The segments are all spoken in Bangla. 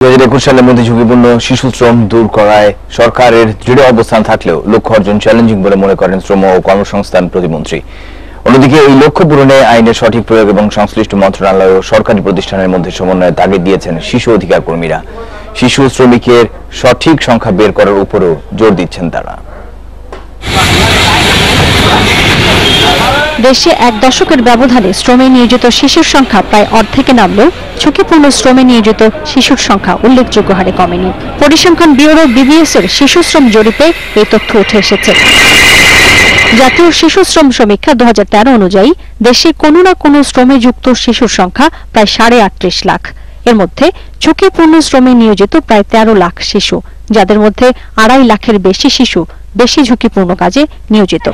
2021 সালের মধ্যে ঝুঁকিপূর্ণ শিশু শ্রম দূর করায় সরকারের দৃঢ় অবস্থান থাকলেও লক্ষ্য অর্জন চ্যালেঞ্জিং বলে মনে করেন শ্রম ও কর্মসংস্থান প্রতিমন্ত্রী। অন্যদিকে এই লক্ষ্য পূরণে আইনের সঠিক প্রয়োগ এবং সংশ্লিষ্ট মন্ত্রণালয় ও সরকারি প্রতিষ্ঠানের মধ্যে সমন্বয়ের তাগিদ দিয়েছেন শিশু অধিকার কর্মীরা। শিশু শ্রমিকের সঠিক সংখ্যা বের করার উপরও জোর দিচ্ছেন তারা। দেশে এক দশকের ব্যবধানে শ্রমে নিয়োজিত শিশুর সংখ্যা প্রায় অর্ধেকে নামলেও ঝুঁকিপূর্ণ শ্রমে নিয়োজিত শিশুর সংখ্যা উল্লেখযোগ্য হারে কমেনি। পরিসংখ্যান ব্যুরো বিবিএস এর শিশু শ্রম জরিপে এই তথ্য উঠে এসেছে। জাতীয় শিশু শ্রম সমীক্ষা 2013 অনুযায়ী দেশে কোনো না কোনো শ্রমে যুক্ত শিশুর সংখ্যা প্রায় 38.5 লাখ। এর মধ্যে ঝুঁকিপূর্ণ শ্রমে নিয়োজিত প্রায় 13 লাখ শিশু, যাদের মধ্যে 2.5 লাখের বেশি শিশু বেশি ঝুঁকিপূর্ণ কাজে নিয়োজিত।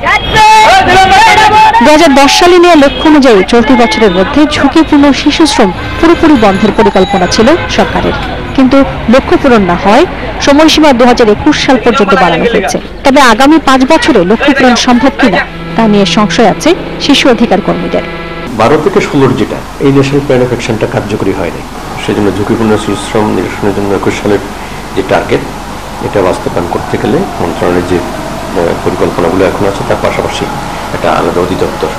2010 সালে নেওয়া লক্ষ্য অনুযায়ী চলতি বছরের মধ্যে ঝুঁকিপূর্ণ শিশু শ্রম পুরোপুরি বন্ধের পরিকল্পনা ছিল সরকারের, কিন্তু লক্ষ্য পূরণ না হয় সময়সীমা 2021 সাল পর্যন্ত বাড়ানো হয়েছে। তবে আগামী 5 বছরে লক্ষ্য পূরণ সম্ভব কিনা তা নিয়ে সংশয় আছে শিশু অধিকার কর্মীদের। 12 থেকে 16 যেটা এই ন্যাশনাল প্ল্যান অফ অ্যাকশনটা কার্যকরী হয়নি, সেজন্য ঝুঁকিপূর্ণ শিশু শ্রম নিরসনের জন্য 21 সালের যে টার্গেট এটা বাস্তবায়ন করতে গেলে মন্ত্রণালয়ের যে পরিকল্পনাগুলো এখন আছে তার পাশাপাশি একটা আলাদা অধিদপ্তর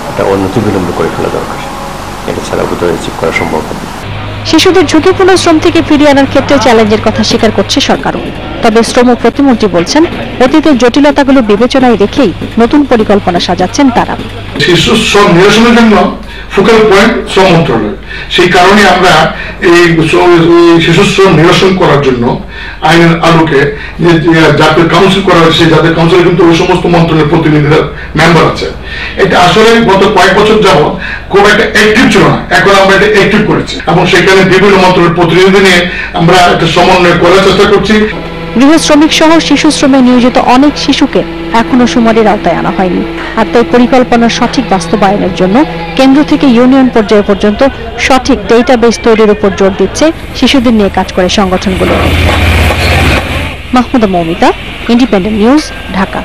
এটা অনতিবিলম্বে করে ফেলা দরকার। এটা ছাড়া বোধহয় অ্যাচিভ করা সম্ভব হবে। শিশুদের ঝুঁকিপূর্ণ শ্রম থেকে ফিরিয়ে আনার ক্ষেত্রে চ্যালেঞ্জের কথা স্বীকার করছে সরকারও। তবে শ্রম প্রতিমন্ত্রী বলছেন, অতীতের জটিলতাগুলো বিবেচনায় রেখেই নতুন পরিকল্পনা সাজাচ্ছেন তারা। শিশু শ্রম নিরসনের জন্য ফোকাল পয়েন্ট শ্রম মন্ত্রণালয়, সেই কারণে আমরা এই শিশু শ্রম নিরসন করার জন্য আইনের আলোকে জাতীয় কাউন্সিল করা হয়েছে। জাতীয় কাউন্সিলে কিন্তু ওই সমস্ত মন্ত্রণালয়ের প্রতিনিধিরা মেম্বার আছে। এটা আসলে গত কয়েক বছর যাবত খুব একটা অ্যাক্টিভ ছিল না, এখন আমরা এটা অ্যাক্টিভ করেছি এবং সেখানে বিভিন্ন মন্ত্রণালয়ের প্রতিনিধি নিয়ে আমরা একটা সমন্বয় করার চেষ্টা করছি। গৃহ শ্রমিক সহ শিশু শ্রমে নিয়োজিত অনেক শিশুকে এখনো সুমারির আওতায় আনা হয়নি। আর তাই পরিকল্পনার সঠিক বাস্তবায়নের জন্য কেন্দ্র থেকে ইউনিয়ন পর্যায় পর্যন্ত সঠিক ডেটাবেস তৈরির উপর জোর দিচ্ছে শিশুদের নিয়ে কাজ করে সংগঠনগুলো। Mahmuda Moumita, independent news, Dhaka.